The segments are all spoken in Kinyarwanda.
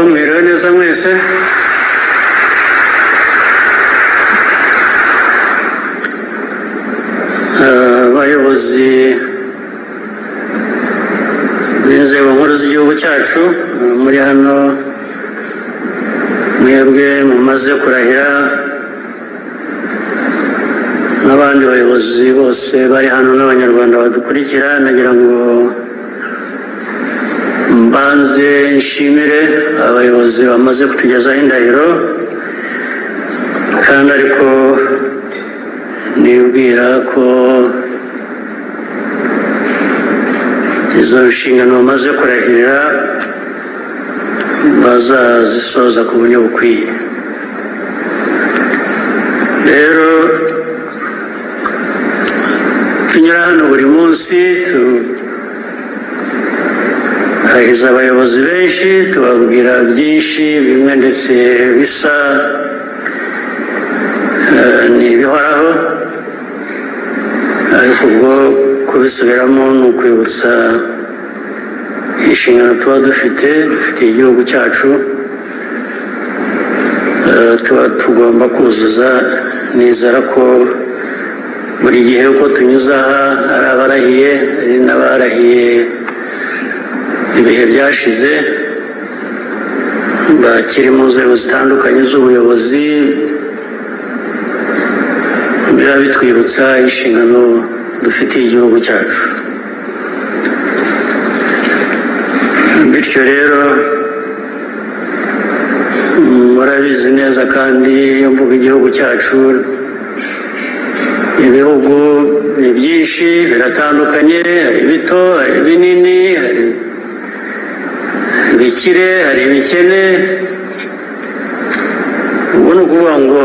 Mwiriwe neza mwese. Abayobozi b'inzego nkuru z'igihugu cyacu muri hano, mwebwe mumaze kurahira, n'abandi bayobozi bose bari hano n'abanyarwanda badukurikira, nagira ngo mbanze nshimire abayobozi bamaze kutugezaho indahiro, kandi ariko nibwira ko izo nshingano bamaze kurahirira bazazisoza ku buryo bukwiye. Rero tunyura hano buri munsi haheze abayobozi benshi, tubabwira byinshi, bimwe ndetse bisa n'ibihoraho, ariko ubwo kubisubiramo ni ukwibutsa inshingano tuba dufitiye igihugu cyacu, tuba tugomba kuzuza. Nizera ko buri gihe uko tunyuze aha hari abarahiye, hari n'abarahiye ibihe byashize, bakiri mu nzego zitandukanye z'ubuyobozi, biba bitwibutsa inshingano dufitiye igihugu cyacu. Bityo rero murabizi neza, kandi iyo mvuga igihugu cyacu, ibihugu ni byinshi biratandukanye, hari bito, hari binini, hari ibikire, hari ibikene. Ubu ni ukuvuga ngo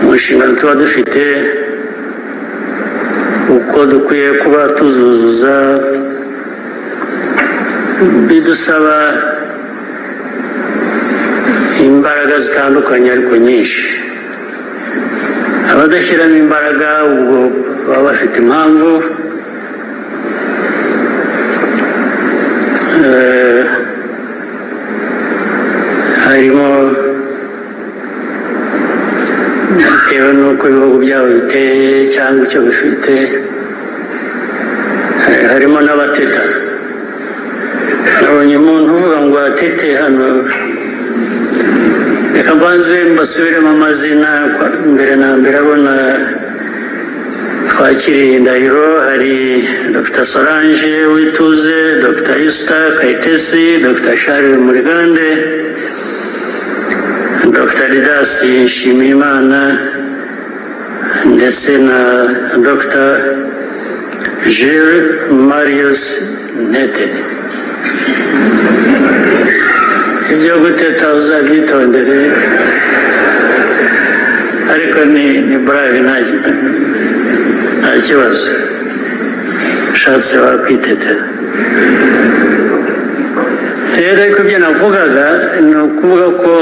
mu nshingano tuba dufite, uko dukwiye kuba tuzuzuza, bidusaba imbaraga zitandukanye ariko nyinshi. Abadashyiramo imbaraga ubwo baba bafite impamvu, harimo bitewe n'uko ibihugu byabo biteye cyangwa icyo bifite, harimo n'abateta. Nabonye umuntu uvuga ngo atete hano, reka mbanze mbasubiremo amazina. Mbere na mbere abona twakiriye indahiro, hari Dr. Solange Wituze, Dr. Esther Kayitesi, Dr. Charles Murigande, Dr. Didas Nshimiyimana, ndetse na Dr. Jules Marius Ntete. Ibyo guteta uzabyitondere, ariko ni brave, nta kibazo, ushatse wakwitetera. Rero ariko ibyo navugaga ni ukuvuga ko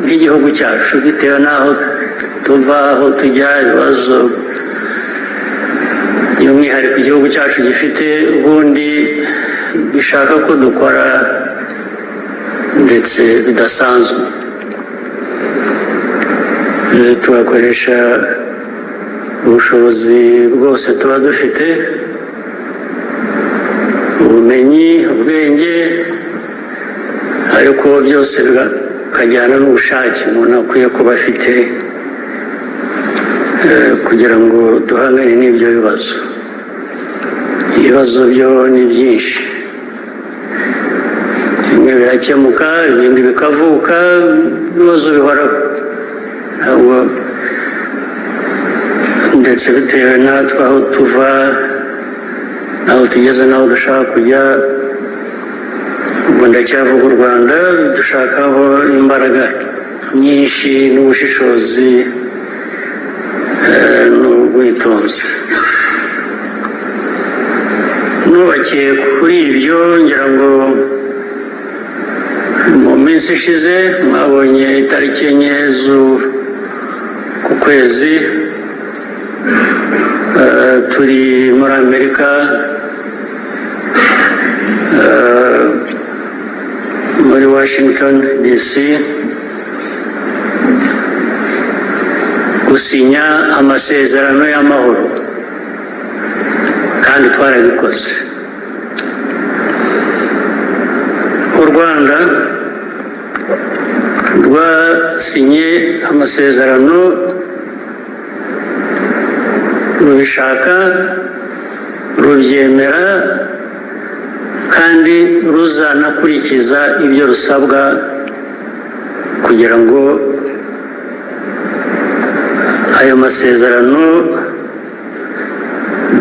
nk'igihugu cyacu, bitewe n'aho tuva, aho tujya, ibibazo by'umwihariko igihugu cyacu gifite, ubundi bishaka ko dukora ndetse bidasanzwe. Tugakoresha ubushobozi bwose tuba dufite, ubumenyi, ubwenge, ariko byose bikajyana n'ubushake umuntu akwiye kuba afite, kugira ngo duhangane n'ibyo bibazo. Ibibazo byo ni byinshi, bimwe birakemuka, ibindi bikavuka, ibibazo bihoraho. Ntabwo ndetse bitewe natwe aho tuva, aho tugeze, n'aho dushaka kujya. Ubwo ndacyavuga u Rwanda, dushakaho imbaraga nyinshi n'ubushishozi n'ubwitonzi. Nubakiye kuri ibyo, ngira ngo mu minsi ishize mwabonye itariki enye z'uku kwezi, turi muri Amerika, Washington DC gusinya amasezerano y'amahoro kandi twarabikoze. U Rwanda rwasinye amasezerano rubishaka rubyemera kandi ruzanakurikiza ibyo rusabwa kugira ngo ayo masezerano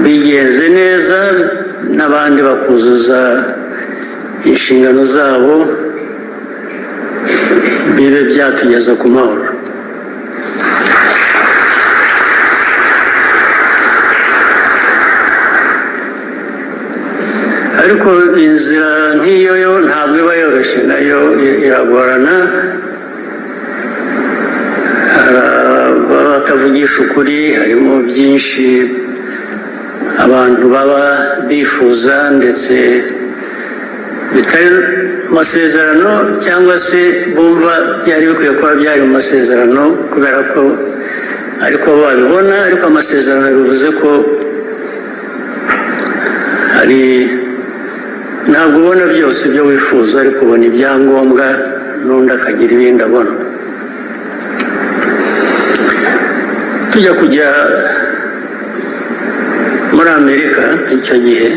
bigenze neza n'abandi bakuzuza inshingano zabo bibe byatugeza ku mahoro. Ariko inzira nk'iyo yo ntabwo iba yoroshye, nayo iragorana. Batavugisha ukuri, harimo byinshi abantu baba bifuza ndetse bitari amasezerano cyangwa se bumva byari bikwiye kuba byari mu masezerano kubera ko ariko babibona, ariko amasezerano bivuze ko hari ntabwo ubona byose ibyo wifuza ariko ubona ibyangombwa n'undi akagira ibindi abona. Tujya kujya muri Amerika icyo gihe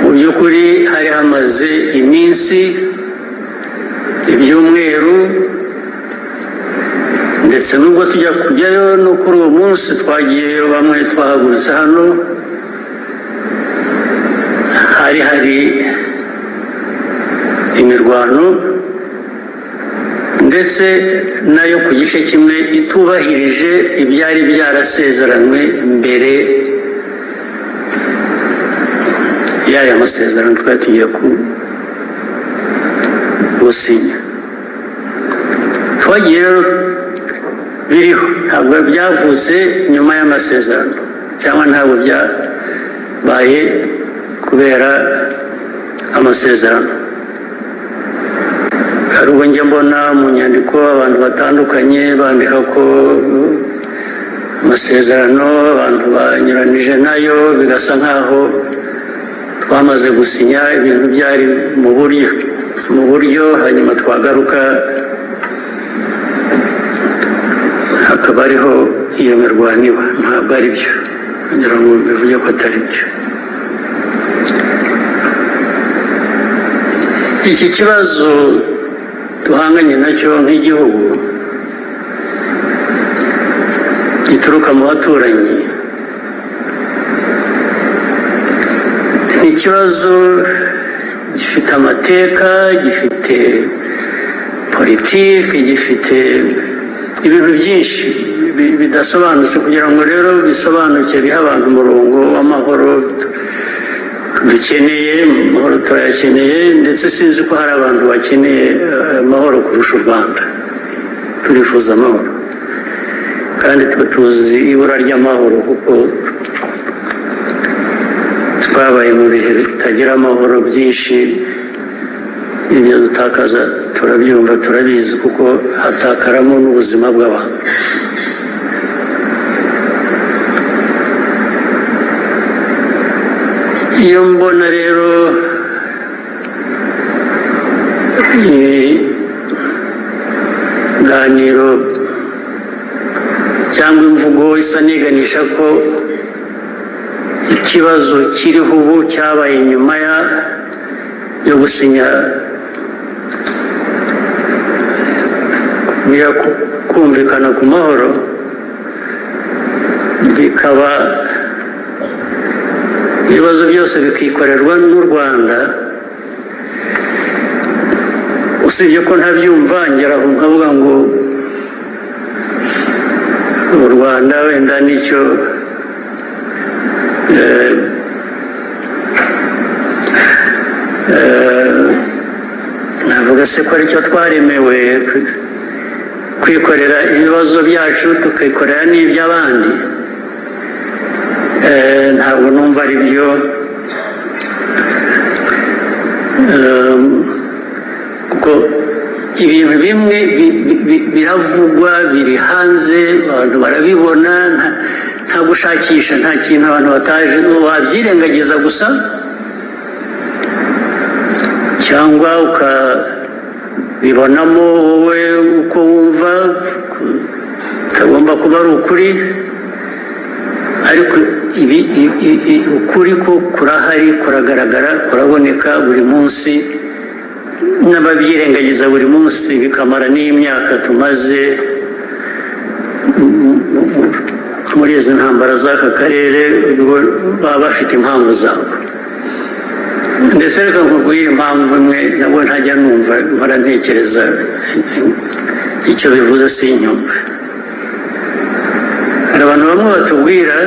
mu by'ukuri hari hamaze iminsi, ibyumweru, ndetse nubwo tujya kujyayo no kuri uwo munsi twagiyeyo, bamwe twahagurutse hano, hari imirwano ndetse nayo ku gice kimwe itubahirije ibyari byarasezeranywe mbere y'aya masezerano twari tugiye gusinya. Twagiye rero biriho, ntabwo byavutse nyuma y'amasezerano cyangwa ntabwo byabaye kubera amasezerano. Hari ubwo njya mbona mu nyandiko abantu batandukanye bandika ko amasezerano abantu banyuranije nayo, bigasa nkaho twamaze gusinya ibintu byari mu buryo hanyuma twagaruka hakaba ariho iyo mirwano iba. Ntabwo ari byo, kugira ngo bivuge ko atari byo. Iki kibazo duhanganye nacyo nk'igihugu gituruka mu baturanyi, ni ikibazo gifite amateka, gifite politiki, gifite ibintu byinshi bidasobanutse. Kugira ngo rero bisobanuke, bihe abantu umurongo w'amahoro dukeneye, amahoro turayakeneye, ndetse sinzi ko hari abantu bakeneye amahoro kurusha u Rwanda. Turifuza amahoro kandi tuzi ibura ry'amahoro, kuko twabaye mu bihe bitagira amahoro byinshi. Ibyo dutakaza turabyumva, turabizi, kuko hatakaramo n'ubuzima bw'abantu. Iyo mbona rero ibiganiro cyangwa imvugo isa niganisha ko ikibazo kiriho ubu cyabaye nyuma yo gusinya kumvikana ku mahoro, bikaba ibibazo byose bikikorerwa n'u Rwanda. Usibye ko ntabyumva, ngera aho nkavuga ngo u Rwanda wenda nicyo navuga se ko aricyo twaremewe kwikorera ibibazo byacu tukikorera n'iby'abandi. Ntabwo numva ari byo. kuko ibintu bimwe biravugwa biri hanze abantu barabibona nta gushakisha nta kintu abantu bataje wabyirengagiza gusa cyangwa ukabibonamo wowe uko wumva utagomba kuba ari ukuri ariko ukuri ko kurahari kuragaragara kuraboneka buri munsi n'ababyirengagiza buri munsi bikamara n'imyaka tumaze muri izi ntambara z'aka karere baba bafite impamvu zabo ndetse reka nkubwire impamvu imwe nabwo ntajya numva mpora ntekereza icyo bivuze sinyumve. Hari abantu bamwe batubwira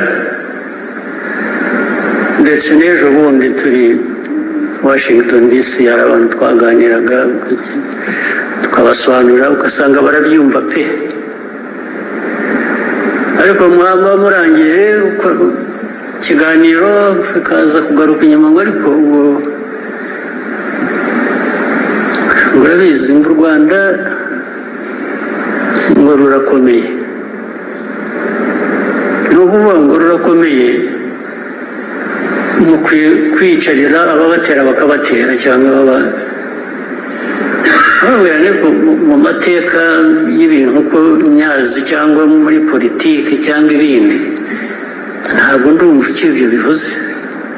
ndetse n'ejo bundi turi Washington DC hari abantu twaganiraga tukabasobanurira ugasanga barabyumva pe ariko mwaba murangije ikiganiro bikaza kugaruka inyuma ngo ariko ubu urabizi ngo u Rwanda ngo rurakomeye ni ukuvuga ngo rurakomeye mu kwicarira ababatera bakabatera cyangwa bababwira ko mu mateka y'ibintu ko nyazi cyangwa muri politiki cyangwa ibindi ntabwo ndumva icyo ibyo bivuze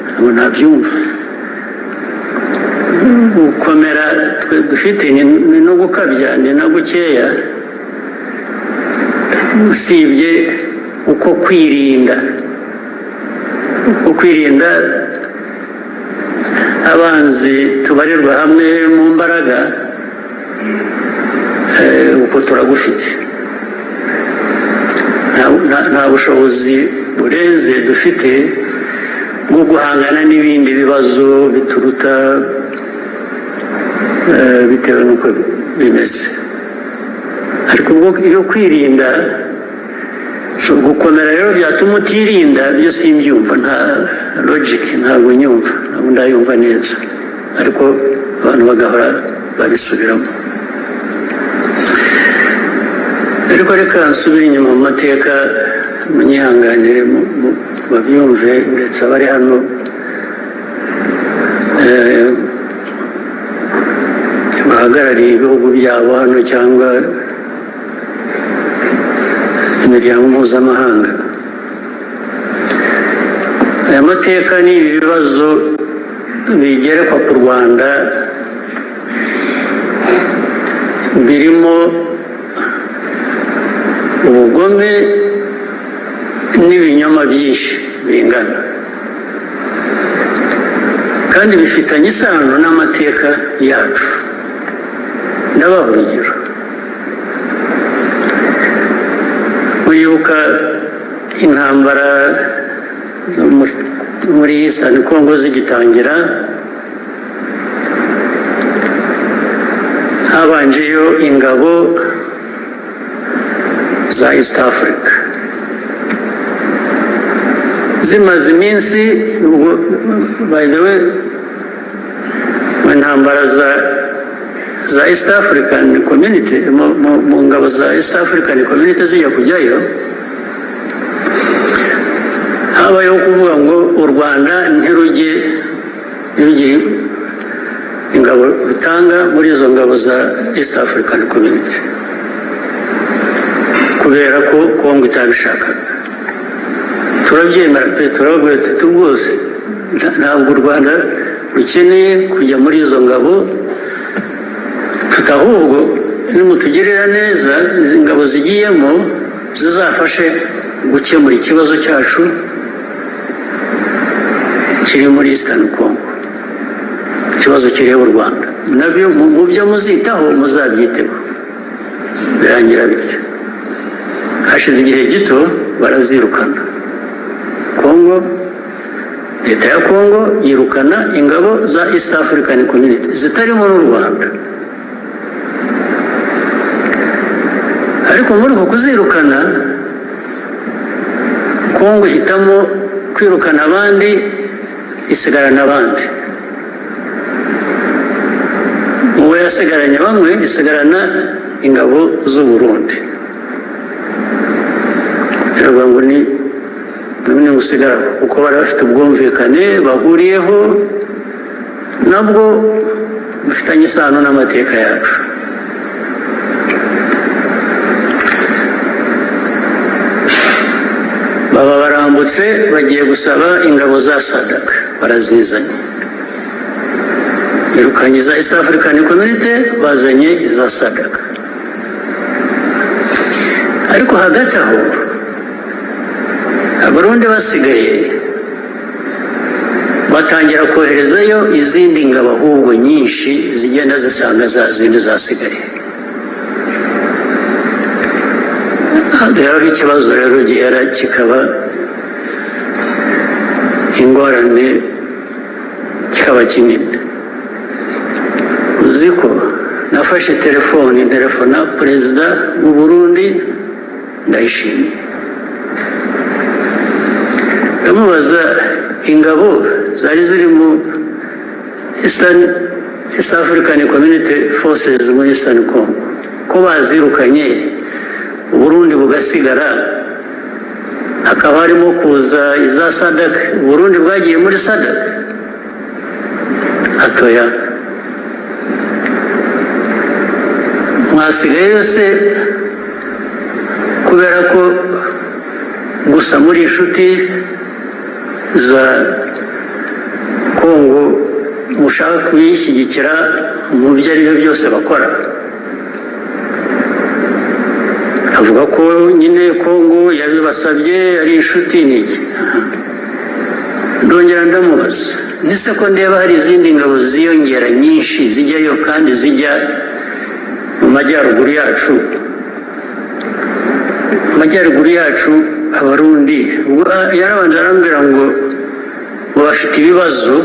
ntabwo nabyumva. Gukomera twe dufite ni no gukabya ni na gukeya usibye uko kwirinda abanzi tubarirwa hamwe mu mbaraga uko turagufite nta bushobozi burenze dufite bwo guhangana n'ibindi bibazo bituruta bitewe n'uko bimeze ariko iyo kwirinda gukomera rero byatuma utirinda byo simbyumva nta logic ntabwo nyumva ntabwo ndayumva neza ariko abantu bagahora babisubiramo. Ariko reka nsubire inyuma mu mateka munyihanganire babyumve ndetse abari hano bahagarariye ibihugu byabo hano cyangwa imiryango mpuzamahanga. Aya mateka ni ibi bibazo bigerekwa ku Rwanda birimo ubugome n'ibinyoma byinshi bingana kandi bifitanye isano n'amateka yacu. Ndabaha urugero. Wibuka intambara muri Eastern Congo zigitangira habanjeyo ingabo za East Africa zimaze iminsi by the way mu ntambara za East African Community mu ngabo za East African Community zijya kujyayo habayeho kuvuga ngo u Rwanda ntirujye ingabo rutanga muri izo ngabo za East African Community kubera ko Kongo itabishakaga. Turabyemera pe turabwira tuti rwose ntabwo u Rwanda rukeneye kujya muri izo ngabo tutahubwo nimutugirira neza izi ngabo zigiyemo zizafashe gukemura ikibazo cyacu kiri muri Eastern Congo ikibazo kireba u Rwanda nabyo mu byo muzitaho muzabyiteho. Birangira bityo hashize igihe gito barazirukana. Kongo leta ya Kongo yirukana ingabo za East African Community zitarimo n'u Rwanda ariko muri uko kuzirukana Kongo ihitamo kwirukana abandi isigarana abandi uwo yasigaranye bamwe isigarana ingabo z'u Burundi rero ngo ni none gusigara kuko bari bafite ubwumvikane bahuriyeho nabwo bufitanye isano n'amateka yacu baba barambutse bagiye gusaba ingabo za SADC barazizanye irukanye za East African Community bazanye iza SADC ariko hagati aho Abarundi basigaye batangira koherezayo izindi ngabo ahubwo nyinshi zigenda zisanga za zindi zasigaye rero ikibazo rero gihera kikaba ingorane kikaba kinini uziko nafashe telefona perezida w'u Burundi ndayishimiye ndamubaza ingabo zari ziri mu East African Community Forces muri Eastern Congo ko bazirukanye Burundi bugasigara hakaba harimo kuza iza SADC Burundi bwagiye muri SADC atoya mwasigaye yose kubera ko gusa muri inshuti za Kongo mushaka kuyishyigikira mu byo ari byo byose bakora avuga ko nyine Kongo yabibasabye ari inshuti n'iki ndongera ndamubaza nise ko ndeba hari izindi ngabo ziyongera nyinshi zijyayo kandi zijya mu majyaruguru yacu Abarundi yarabanje arambwira ngo bafite ibibazo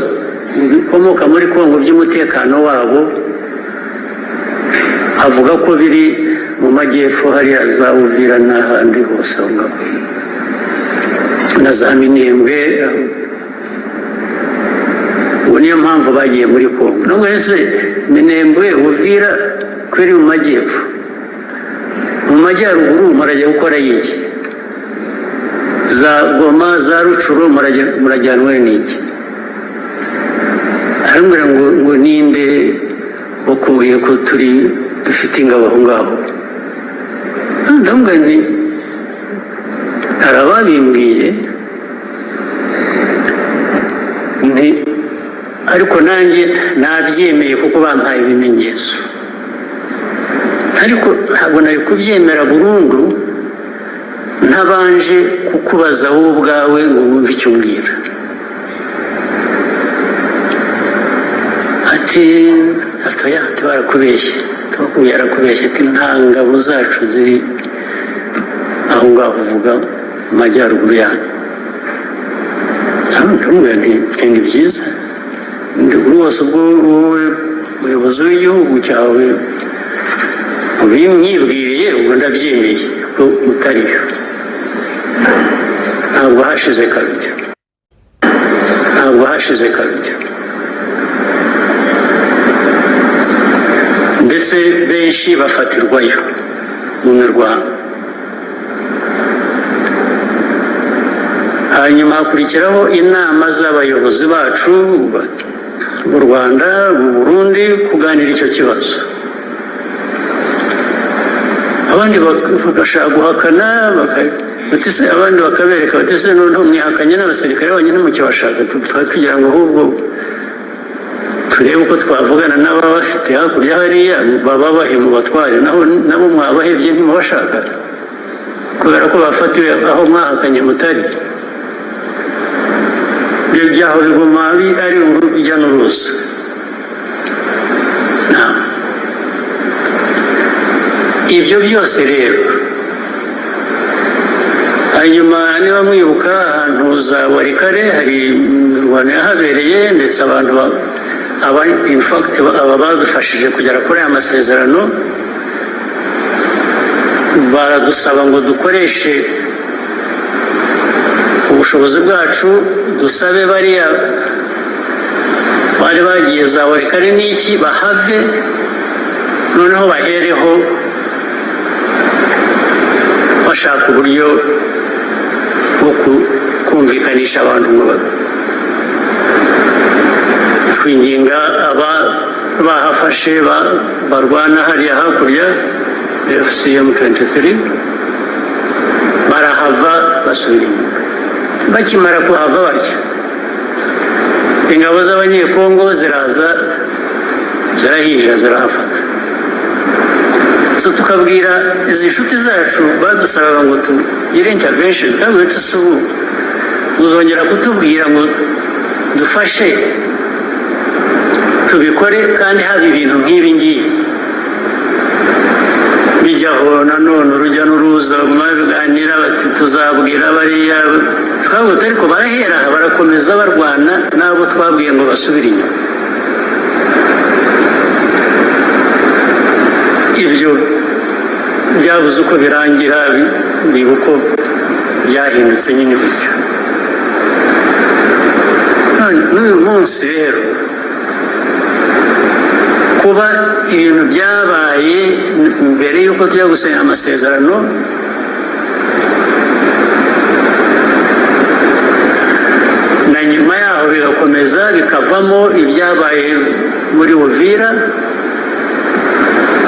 bikomoka muri Kongo by'umutekano wabo avuga ko biri mu majyepfo hariya za Uvira n'ahandi hose aho ngaho na za Minembwe ubu niyo mpamvu bagiye muri Kongo nubwo ese Minembwe Uvira ko iri mu majyepfo mu majyaruguru murajya gukora iki za Goma za Rucuro murajyanwe n'iki arambwira ngo ninde bakubwiye ko dufite ingabo aho ngaho ndamubwira nti hari ababimbwiye nti ariko nanjye nabyemeye kuko bampaye ibimenyetso ariko ntabwo nari kubyemera burundu ntabanje kukubaza wowe ubwawe ngo wumve icyo umbwira ati atoya barakubeshye yarakubeshye ati nta ngabo zacu ziri aho ngaho uvuga mu majyaruguru yanyu ndamubwira nti ni byiza rwose ubwo wowe umuyobozi w'igihugu cyawe ubimwibwiriye ubwo ndabyemeye ko utariyo ntabwo hashize kabiri ndetse benshi bafatirwayo mu mirwano hanyuma hakurikiraho inama z'abayobozi bacu mu Rwanda mu Burundi kuganira icyo kibazo abandi bagashaka guhakana abandi bakabereka bati se noneho mwihakanye n'abasirikare bonyine mukibashaka tugira ngo ahubwo turebe uko twavugana n'ababafite hakurya hariya bababahe mu batware nabo mwabahebye ntimubashaka kubera ko bafatiwe aho mwahakanye mutari ibyo byaho biguma ari urujya n'uruza ibyo byose rero hanyuma niba mwibuka ahantu za Warikare hari imirwano yahabereye ndetse abantu aba badufashije kugera kuri aya masezerano baradusaba ngo dukoreshe ubushobozi bwacu dusabe bariya bari bagiye za warikare n'iki bahave noneho bahereho bashaka uburyo bwo kumvikanisha abantu ngo twinginga aba bahafashe barwana hariya hakurya FCM 23 barahava basubira inyuma bakimara kuhava batyo ingabo z'abanyekongo ziraza zirahija zirahafata so tukabwira izi nshuti zacu badusabaga ngo tugire intervention kandi tusubu uzongera kutubwira ngo dufashe tubikore kandi haba ibintu nk'ibi ngibi bijyaho nanone urujya n'uruza biganira bati tuzabwira bariya twavuga ariko barahera barakomeza barwana n'abo twabwiye ngo basubire inyuma ibyo byabuze uko birangira biba uko byahindutse nyine gutyo n'uyu munsi rero kuba ibintu byabaye mbere y'uko tujya gusinya amasezerano na nyuma yaho bigakomeza bikavamo ibyabaye muri Uvira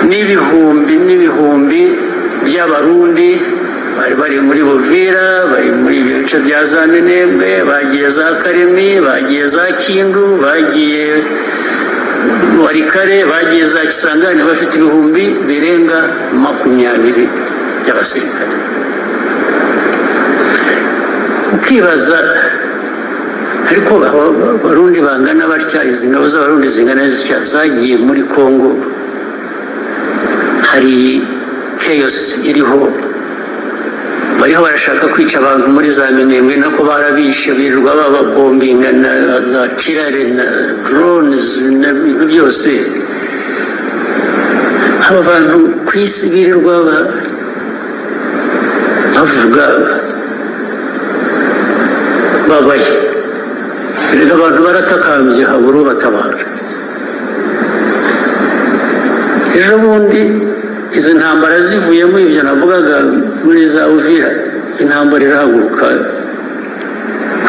n'ibihumbi by'abarundi bari muri Uvira bari muri ibyo bice bya za Minembwe bagiye za Karemi bagiye za Kindu bagiye warikare bagiye za Kisangani bafite ibihumbi birenga 20 by'abasirikare ukibaza ariko abarundi bangana batya izi ngabo z'abarundi zingana zitya zagiye muri Kongo hari chaos iriho bariho barashaka kwica abantu muri za Minembwe nako barabishe birirwa bababombinga na za tirare na drones n'ibintu byose aba bantu ku isi birirwa bavuga babaye rero abantu baratakambye habura batabara ejo bundi izi ntambara zivuyemo ibyo navugaga muri za Uvira intambara irahaguruka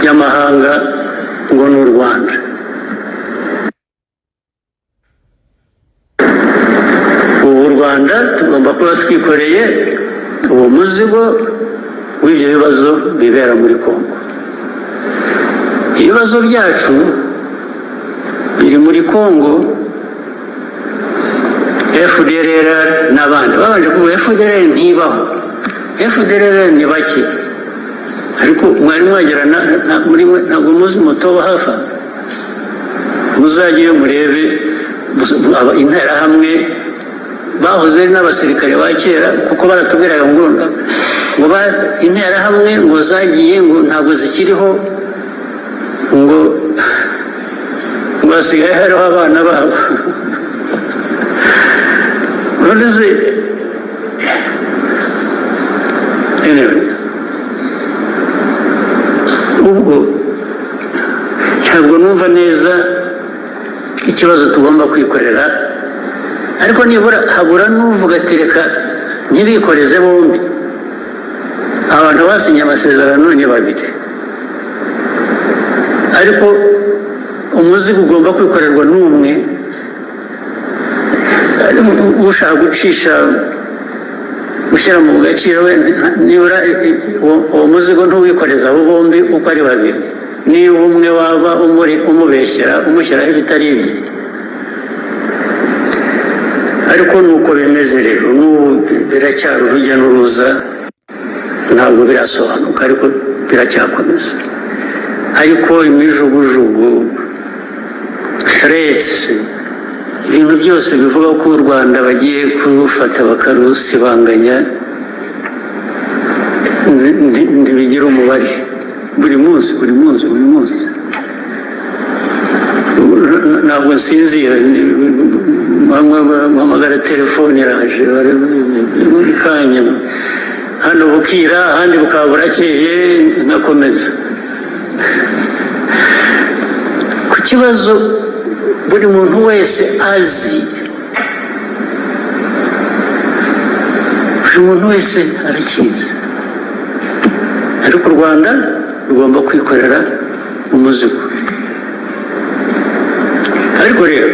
y'amahanga ngo ni u Rwanda ubu u Rwanda tugomba kuba twikoreye uwo muzigo w'ibyo bibazo bibera muri Kongo ibibazo byacu biri muri Kongo FDLR n'abandi babanje kuvuga FDLR ntibaho FDLR ni bake ariko mwari mwagerana muri ntabwo muzi moto hafa muzagiye murebe intera hamwe bahoze n'abasirikare ba kera kuko baratubwiraga ngo intera hamwe ngo zagiye ngo ntabwo zikiriho ngo basigaye hariho abana babo nonese ubwo ntabwo numva neza ikibazo tugomba kwikorera ariko nibura habura n'uvuga ati reka ntibikoreze bombi abantu basinye amasezerano ni babiri ariko umuzigo ugomba kwikorerwa n'umwe ushaka gucisha gushyira mu gaciro we nibura uwo muzigo ntuwikoreza abo bombi uko ari babiri niba umwe waba umubeshyera umushyiraho ibitari ibye ariko nuko bimeze rero n'ubu biracyari urujya n'uruza ntabwo birasobanuka ariko biracyakomeza ariko imijugujugu threats ibintu byose bivuga ko u Rwanda bagiye kurufata bakarusibanganya ntibigira umubare buri munsi ntabwo nsinzira mpamagara telefone iraje buri kanya hano bukira ahandi bukaba burakeye ngakomeza ku kibazo buri muntu wese azi, buri muntu wese arakizi, ariko u Rwanda rugomba kwikorera umuzigo. ariko rero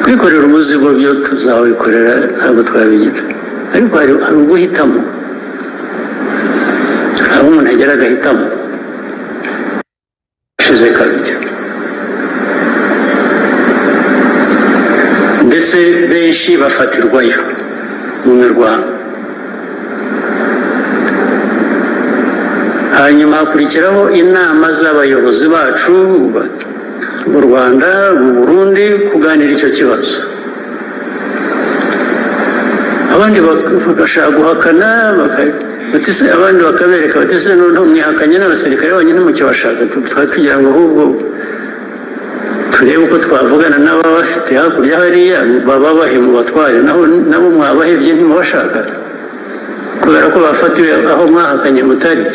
kwikorera umuzigo byo tuzawikorera ntabwo twabigira, ariko hari uguhitamo, aho umuntu agera agahitamo ashize kabiri. Ndetse benshi bafatirwayo mu mirwano, hanyuma hakurikiraho inama z'abayobozi bacu mu Rwanda, mu Burundi, kuganira icyo kibazo. Abandi bagashaka guhakana, abandi bakabereka bati se noneho mwihakanye n'abasirikare bonyine mukibashaka, twari tugira ngo ahubwo turebe uko twavugana n'ababafite hakurya hariya bababahe mu batware, nabo mwabahebye ntimubashaka kubera ko bafatiwe aho mwahakanye mutari.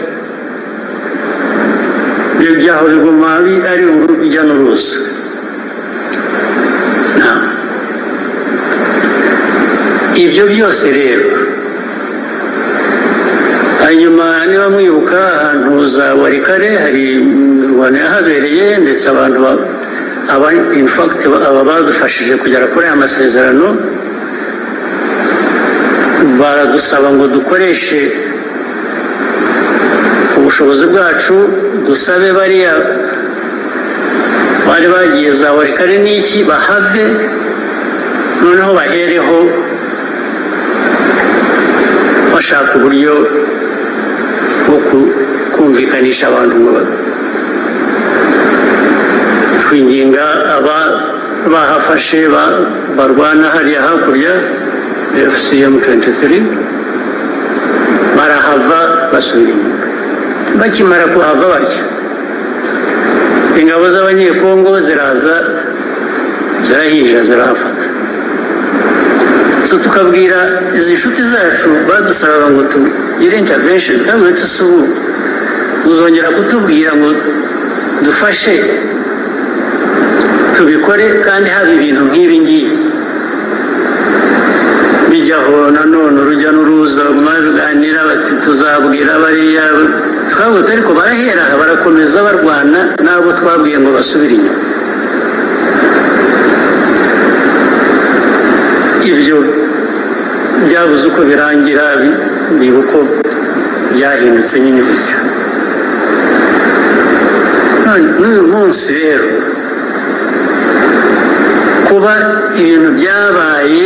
Ibyo byaho biguma ari urujya n'uruza. Ibyo byose rero, hanyuma niba mwibuka ahantu za Warikare hari imirwano yahabereye, ndetse abantu aba badufashije kugera kuri aya masezerano baradusaba ngo dukoreshe ubushobozi bwacu, dusabe bariya bari bagiye za Warikare n'iki bahave, noneho bahereho bashaka uburyo bwo kumvikanisha abantu ngo twinginga bahafashe barwana hariya hakurya FCM 23 barahava basubira inyuma. Bakimara kuhava batyo, ingabo z'abanyekongo ziraza zirahija zirahafata. So tukabwira izi nshuti zacu badusabaga ngo tugire intervention, kandi tusubu uzongera kutubwira ngo dufashe tubikore, kandi haba ibintu nk'ibi ngibi bijyaho nanone urujya n'uruza, mwabiganira bati tuzabwira bariya, twavuga ariko barahera barakomeza barwana n'abo twabwiye ngo basubire inyuma. Ibyo byabuze uko birangira, biba uko byahindutse nyine gutyo. N'uyu munsi rero kuba ibintu byabaye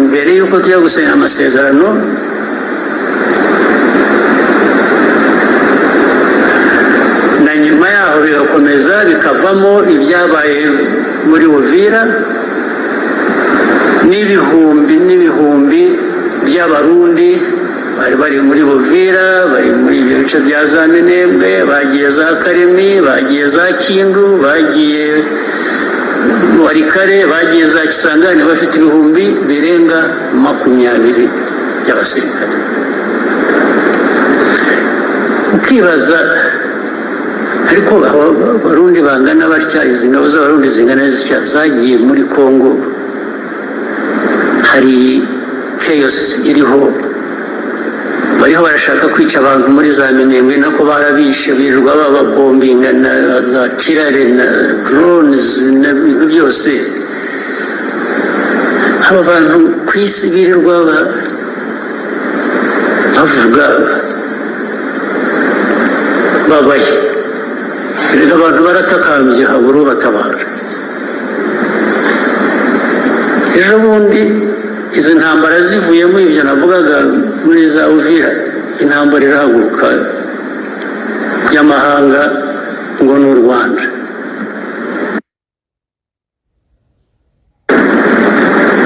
mbere y'uko tujya gusinya amasezerano, na nyuma yaho bigakomeza bikavamo ibyabaye muri Uvira, n'ibihumbi by'abarundi bari bari muri Uvira, bari muri ibyo bice bya za Minembwe, bagiye za Karemi, bagiye za Kindu, bagiye Warikare, bagiye za Kisangani, bafite ibihumbi birenga 20 by'abasirikare. Ukibaza ariko abarundi bangana batya, izi ngabo z'abarundi zingana zitya zagiye muri Kongo, hari chaos iriho, bariho barashaka kwica abantu muri za Minembwe, nako barabishe birirwa bababombinga na za kirare na drones n'ibintu byose. Aba bantu ku isi birirwa bavuga babaye, rero abantu baratakambye habura batabara. Ejo bundi izi ntambara zivuyemo ibyo navugaga muri za Uvira, intambara irahaguruka y'amahanga ngo ni u Rwanda.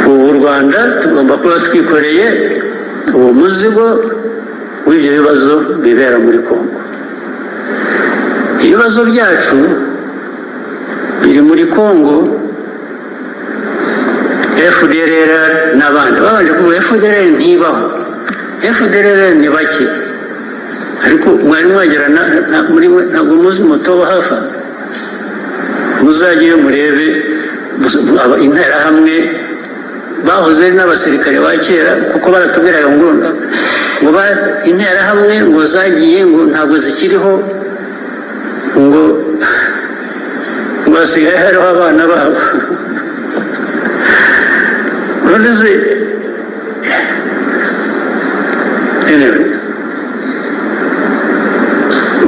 Ubu u Rwanda tugomba kuba twikoreye uwo muzigo w'ibyo bibazo bibera muri Kongo. Ibibazo byacu biri muri Kongo. FDLR n'abandi babanje kuvuga FDLR ntibaho, FDLR ni bake, ariko mwari mwagera muri ntabwo muzi moto hafa muzajye murebe interahamwe bahoze n'abasirikare ba kera kuko baratubwiraga ngo interahamwe ngo zagiye ngo ntabwo zikiriho ngo basigaye hariho abana babo uretse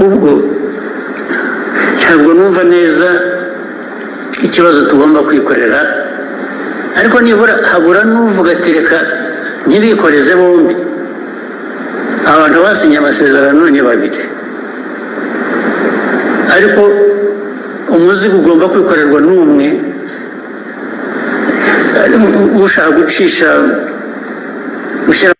ubwo ntabwo numva neza ikibazo tugomba kwikorera ariko nibura habura n'uvuga ati reka ntibikoreze bombi abantu basinye amasezerano ni babiri ariko umuzigo ugomba kwikorerwa n'umwe ushaka gucisha gushyira